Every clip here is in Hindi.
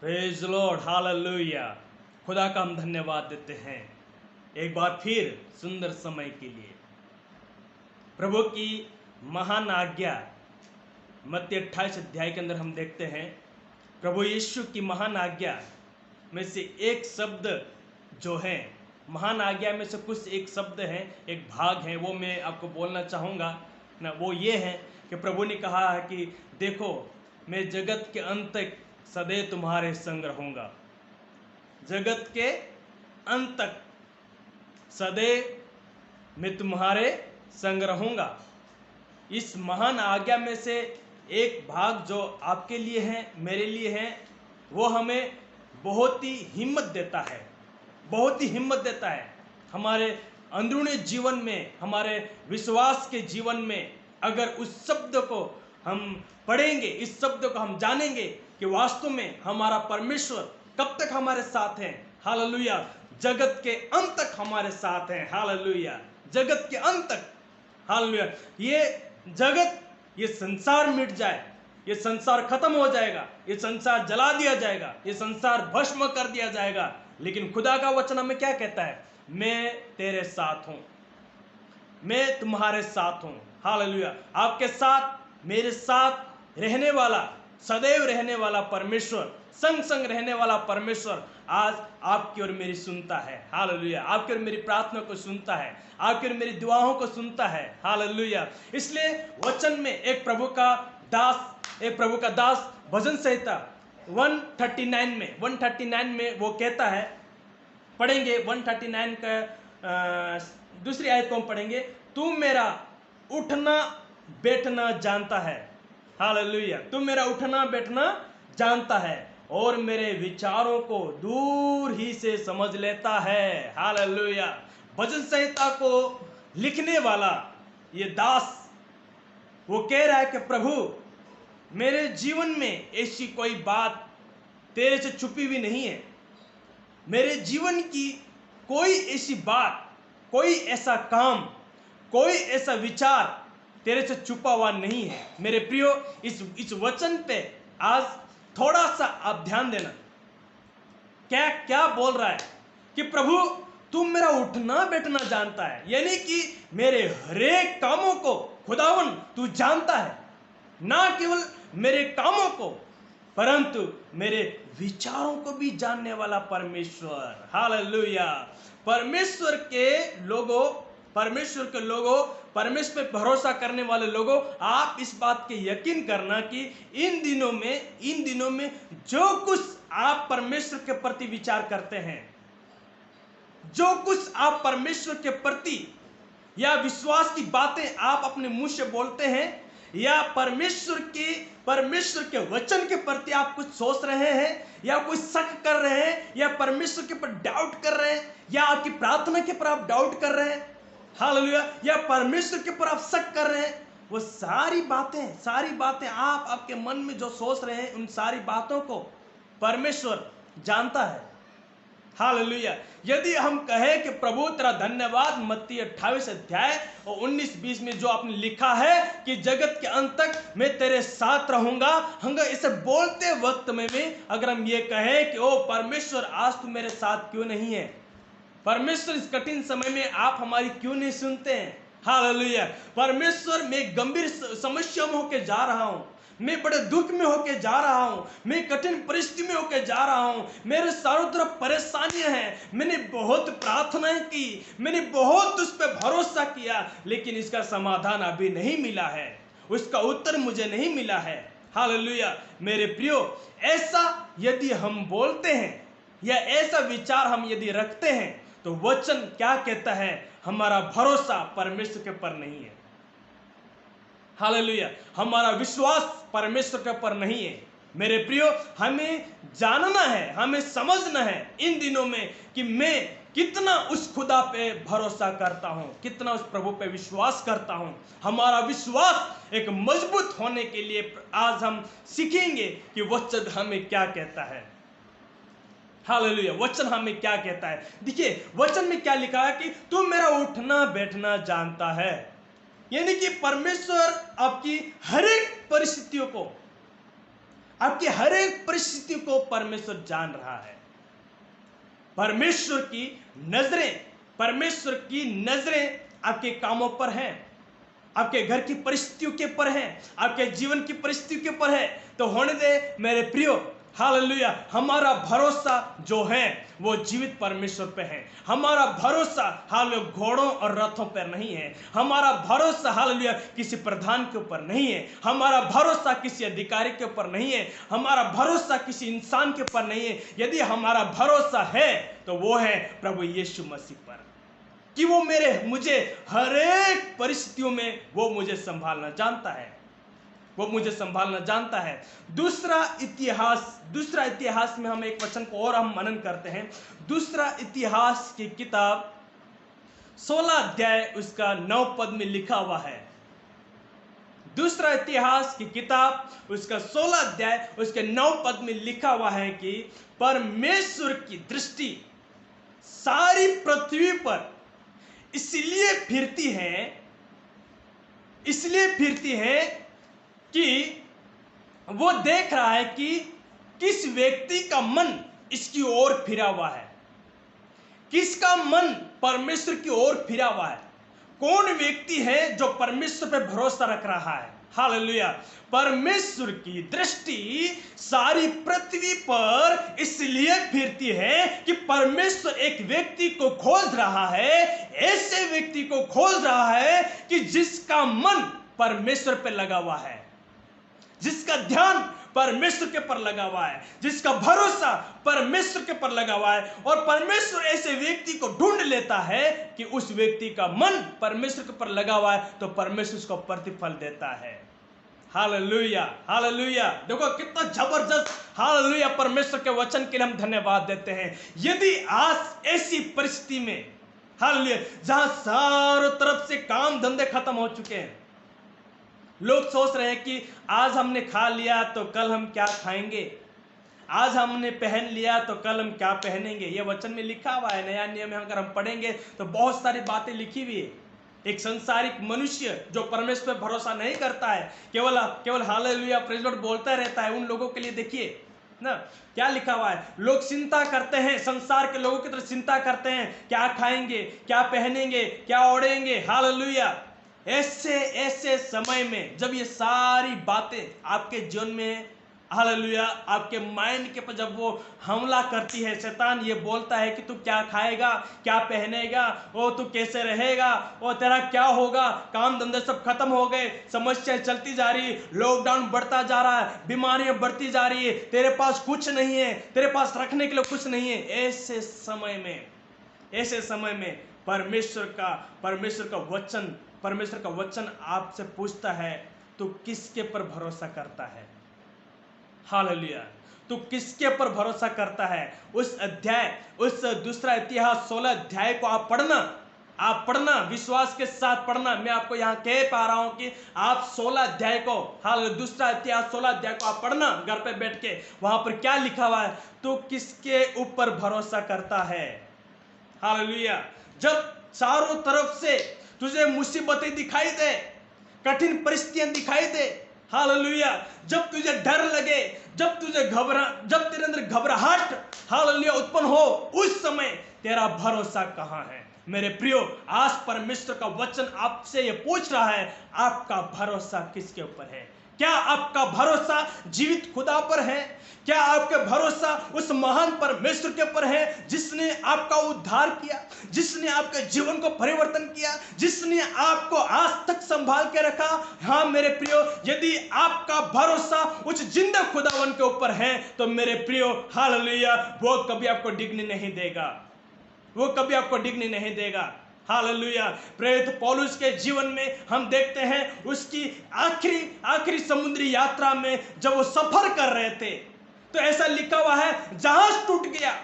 Praise Lord, hallelujah. खुदा का हम धन्यवाद देते हैं एक बार फिर सुंदर समय के लिए। प्रभु की महान आज्ञा मत्ती 28 अध्याय के अंदर हम देखते हैं प्रभु यीशु की महान आज्ञा में से एक शब्द जो है, महान आज्ञा में से कुछ एक शब्द है, एक भाग है, वो मैं आपको बोलना चाहूँगा ना। वो ये है कि प्रभु ने कहा है कि देखो मैं जगत के अंत तक सदैव तुम्हारे संग रहूँगा। जगत के अंत तक सदैव मैं तुम्हारे संग रहूँगा। इस महान आज्ञा में से एक भाग जो आपके लिए है, मेरे लिए है, वो हमें बहुत ही हिम्मत देता है, बहुत ही हिम्मत देता है। हमारे अंदरूनी जीवन में, हमारे विश्वास के जीवन में अगर उस शब्द को हम पढ़ेंगे, इस शब्द को हम जानेंगे कि वास्तव में हमारा परमेश्वर कब तक हमारे साथ है। हालेलुया। जगत के अंत तक हमारे साथ है। हालेलुया। जगत के अंत तक। हालेलुया। ये जगत, ये संसार मिट जाए, ये संसार खत्म हो जाएगा, ये संसार जला दिया जाएगा, ये संसार भस्म कर दिया जाएगा, लेकिन खुदा का वचन हमें क्या कहता है? मैं तेरे साथ हूं, मैं तुम्हारे साथ हूं। हालेलुया। आपके साथ, मेरे साथ रहने वाला, सदैव रहने वाला परमेश्वर, संग संग रहने वाला परमेश्वर आज आपकी और मेरी सुनता है। हालेलुया। आपकी और मेरी प्रार्थना को सुनता है, आपकी और मेरी दुआओं को सुनता है। हालेलुया। इसलिए वचन में एक प्रभु का दास भजन संहिता 139 में वो कहता है, पढ़ेंगे 139 का दूसरी आयत को हम पढ़ेंगे। तू मेरा उठना बैठना जानता है। हालेलुया। तू मेरा उठना बैठना जानता है और मेरे विचारों को दूर ही से समझ लेता है। हालेलुया। भजन संहिता को लिखने वाला ये दास वो कह रहा है कि प्रभु मेरे जीवन में ऐसी कोई बात तेरे से छुपी हुई नहीं है। मेरे जीवन की कोई ऐसी बात, कोई ऐसा काम, कोई ऐसा विचार तेरे से छुपा हुआ नहीं है। मेरे प्रियो, इस वचन पे आज थोड़ा सा आप ध्यान देना। क्या क्या बोल रहा है कि प्रभु तू मेरा उठना बैठना जानता है, यानी कि मेरे हरेक कामों को खुदावन तू जानता है। ना केवल मेरे कामों को, परंतु मेरे विचारों को भी जानने वाला परमेश्वर। हालेलुया। परमेश्वर के लोगों, परमेश्वर पे भरोसा करने वाले लोगों, आप इस बात के यकीन करना कि इन दिनों में जो कुछ आप परमेश्वर के प्रति विचार करते हैं, जो कुछ आप परमेश्वर के प्रति या विश्वास की बातें आप अपने मुंह से बोलते हैं, या परमेश्वर के वचन के प्रति आप कुछ सोच रहे हैं, या कुछ शक कर रहे हैं, या परमेश्वर के ऊपर डाउट कर रहे हैं, या आपकी प्रार्थना के ऊपर आप डाउट कर रहे हैं, हालेलुया, या परमेश्वर के ऊपर आप शक कर रहे हैं, वो सारी बातें आप आपके मन में जो सोच रहे हैं, उन सारी बातों को परमेश्वर जानता है। हालेलुया। यदि हम कहें कि प्रभु तेरा धन्यवाद, मत्ती 28 अध्याय और 19-20 में जो आपने लिखा है कि जगत के अंत तक मैं तेरे साथ रहूंगा, हम इसे बोलते वक्त में भी अगर हम ये कहें कि ओ परमेश्वर आज तू मेरे साथ क्यों नहीं है, परमेश्वर इस कठिन समय में आप हमारी क्यों नहीं सुनते हैं। हालेलुया। परमेश्वर मैं गंभीर समस्या में होके जा रहा हूं, मैं बड़े दुख में होके जा रहा हूं, मैं कठिन परिस्थिति में होके जा रहा हूं, मेरे चारों तरफ परेशानियां हैं, मैंने बहुत प्रार्थनाएं की, मैंने बहुत उस पर भरोसा किया, लेकिन इसका समाधान अभी नहीं मिला है, उसका उत्तर मुझे नहीं मिला है। हालेलुया। मेरे प्रियो, ऐसा यदि हम बोलते हैं या ऐसा विचार हम यदि रखते हैं, तो वचन क्या कहता है? हमारा भरोसा परमेश्वर के ऊपर नहीं है। हालेलुया। हमारा विश्वास परमेश्वर के ऊपर नहीं है। मेरे प्रियो, हमें जानना है, हमें समझना है इन दिनों में कि मैं कितना उस खुदा पे भरोसा करता हूं, कितना उस प्रभु पे विश्वास करता हूं। हमारा विश्वास एक मजबूत होने के लिए आज हम सीखेंगे कि वचन हमें क्या कहता है। हालेलुया। वचन हमें क्या कहता है? देखिए वचन में क्या लिखा है कि तू मेरा उठना बैठना जानता है, यानी कि परमेश्वर आपकी हर एक परिस्थितियों को, आपकी हर एक परिस्थिति को परमेश्वर जान रहा है। परमेश्वर की नजरें आपके कामों पर हैं, आपके घर की परिस्थितियों के पर है, आपके जीवन की परिस्थितियों के पर है। तो होने दे मेरे प्रियो, हालेलुया। हमारा भरोसा जो है वो जीवित परमेश्वर पे है। हमारा भरोसा हालेलुया घोड़ों और रथों पर नहीं है। हमारा भरोसा हालेलुया किसी प्रधान के ऊपर नहीं है। हमारा भरोसा किसी अधिकारी के ऊपर नहीं है। हमारा भरोसा किसी इंसान के ऊपर नहीं है। यदि हमारा भरोसा है तो वो है प्रभु यीशु मसीह पर, कि वो मुझे हर एक परिस्थितियों में वो मुझे संभालना जानता है, वो मुझे संभालना जानता है। दूसरा इतिहास में हम एक वचन को और हम मनन करते हैं। दूसरा इतिहास की किताब 16 अध्याय उसका 9 पद में लिखा हुआ है। दूसरा इतिहास की किताब उसका 16 अध्याय उसके 9 पद में लिखा हुआ है कि परमेश्वर की दृष्टि सारी पृथ्वी पर इसलिए फिरती है कि वो देख रहा है कि किस व्यक्ति का मन इसकी ओर फिरा हुआ है, किसका मन परमेश्वर की ओर फिरा हुआ है। कौन व्यक्ति है जो परमेश्वर पे भरोसा रख रहा है। हालेलुया। परमेश्वर की दृष्टि सारी पृथ्वी पर इसलिए फिरती है कि परमेश्वर एक व्यक्ति को खोज रहा है, ऐसे व्यक्ति को खोज रहा है कि जिसका मन परमेश्वर पे लगा हुआ है, जिसका ध्यान परमेश्वर के पर लगा हुआ है, जिसका भरोसा परमेश्वर के पर लगा हुआ है। और परमेश्वर ऐसे व्यक्ति को ढूंढ लेता है कि उस व्यक्ति का मन परमेश्वर के पर लगा हुआ है, तो परमेश्वर उसको प्रतिफल देता है। Hallelujah, hallelujah. देखो कितना जबरदस्त, हालेलुया। परमेश्वर के वचन के लिए हम धन्यवाद देते हैं। यदि आज ऐसी परिस्थिति में, हालेलुया, जहां चारों तरफ से काम धंधे खत्म हो चुके हैं, लोग सोच रहे हैं कि आज हमने खा लिया तो कल हम क्या खाएंगे, आज हमने पहन लिया तो कल हम क्या पहनेंगे। ये वचन में लिखा हुआ है, नया नियम में अगर हम पढ़ेंगे तो बहुत सारी बातें लिखी हुई है। एक संसारिक मनुष्य जो परमेश्वर पर भरोसा नहीं करता है, केवल हालेलुया प्रेज़ लॉर्ड बोलता रहता है, उन लोगों के लिए देखिए ना क्या लिखा हुआ है। लोग चिंता करते हैं, संसार के लोगों की तरह चिंता करते हैं, क्या खाएंगे, क्या पहनेंगे, क्या ओढ़ेंगे। हालेलुया। ऐसे समय में जब ये सारी बातें आपके जीवन में, हालेलुया, आपके माइंड के पर जब वो हमला करती है, शैतान ये बोलता है कि तू क्या खाएगा, क्या पहनेगा, ओ तू कैसे रहेगा, ओ तेरा क्या होगा, काम धंधे सब खत्म हो गए, समस्या चलती जा रही, लॉकडाउन बढ़ता जा रहा है, बीमारियां बढ़ती जा रही है, तेरे पास कुछ नहीं है, तेरे पास रखने के लिए कुछ नहीं है। ऐसे समय में परमेश्वर का वचन आपसे पूछता है, तू किसके पर भरोसा करता है। हालेलुया। तू किसके पर भरोसा करता है। उस दूसरा इतिहास 16 अध्याय को आप पढ़ना विश्वास के साथ पढ़ना। मैं आपको यहाँ कह पा रहा हूं कि आप 16 अध्याय को, हालेलुया, दूसरा इतिहास 16 अध्याय को आप पढ़ना घर पे बैठ के। वहां पर क्या लिखा हुआ है, तू किसके ऊपर भरोसा करता है। हालेलुया। जब चारों तरफ से तुझे मुसीबतें दिखाई दे, कठिन परिस्थितियां दिखाई दे, हालेलुया, जब तुझे डर लगे, जब तेरे अंदर घबराहट, हालेलुया, उत्पन्न हो, उस समय तेरा भरोसा कहां है। मेरे प्रियो, आज परमेश्वर का वचन आपसे ये पूछ रहा है, आपका भरोसा किसके ऊपर है। क्या आपका भरोसा जीवित खुदा पर है? क्या आपका भरोसा उस महान परमेश्वर के ऊपर है जिसने आपका उद्धार किया, जिसने आपके जीवन को परिवर्तन किया, जिसने आपको आज तक संभाल के रखा। हाँ मेरे प्रियो, यदि आपका भरोसा उस जिंदा खुदावन के ऊपर है तो मेरे प्रियो, हालेलुया, वो कभी आपको डिगने नहीं देगा। हालेलुया। प्रेरित पौलुस के जीवन में हम देखते हैं उसकी आखिरी समुद्री यात्रा में जब वो सफर कर रहे थे तो ऐसा लिखा हुआ है, जहाज टूट गया,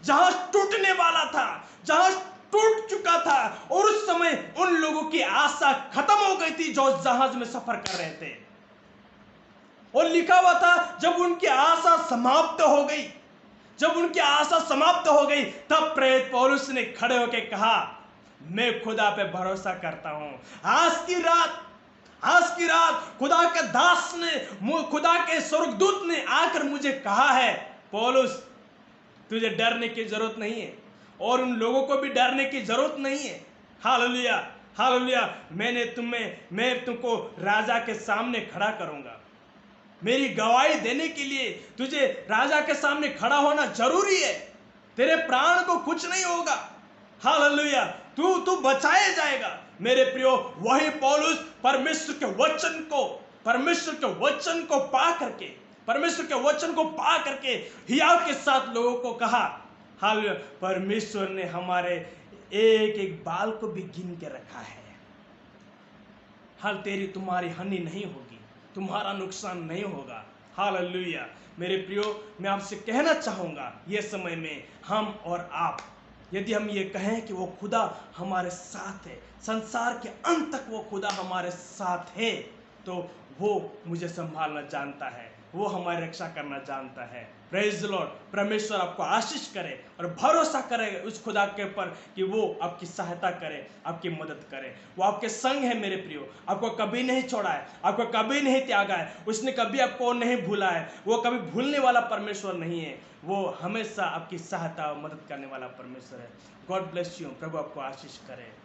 जहाज टूटने वाला था, जहाज टूट चुका था, और उस समय उन लोगों की आशा खत्म हो गई थी जो जहाज में सफर कर रहे थे। और लिखा हुआ था जब उनकी आशा समाप्त हो गई तब प्रेरित पौलुस ने खड़े होकर कहा, मैं खुदा पे भरोसा करता हूं। आज की रात खुदा के दास ने, खुदा के स्वर्गदूत ने आकर मुझे कहा है, पौलुस तुझे डरने की जरूरत नहीं है और उन लोगों को भी डरने की जरूरत नहीं है। Hallelujah, hallelujah. मैं तुमको राजा के सामने खड़ा करूंगा। मेरी गवाही देने के लिए तुझे राजा के सामने खड़ा होना जरूरी है। तेरे प्राण को कुछ नहीं होगा। हालेलुया, तू बचाया जाएगा। मेरे प्रियो, वही पौलुस परमेश्वर के वचन को पा करके हियाव के साथ लोगों को कहा, हालेलुया, परमेश्वर ने हमारे एक एक बाल को भी गिन के रखा है। हाल तुम्हारी हानि नहीं होगी, तुम्हारा नुकसान नहीं होगा। हालेलुया। मेरे प्रियो, मैं आपसे कहना चाहूंगा, ये समय में हम और आप, यदि हम ये कहें कि वो खुदा हमारे साथ है, संसार के अंत तक वो खुदा हमारे साथ है, तो वो मुझे संभालना जानता है, वो हमारी रक्षा करना जानता है। Praise the Lord. परमेश्वर आपको आशीष करे और भरोसा करे उस खुदा के ऊपर कि वो आपकी सहायता करे, आपकी मदद करे। वो आपके संग है मेरे प्रियो, आपको कभी नहीं छोड़ा है, आपको कभी नहीं त्यागा है, उसने कभी आपको नहीं भूला है। वो कभी भूलने वाला परमेश्वर नहीं है, वो हमेशा आपकी सहायता और मदद करने वाला परमेश्वर है। God bless you. प्रभु आपको आशीष करे।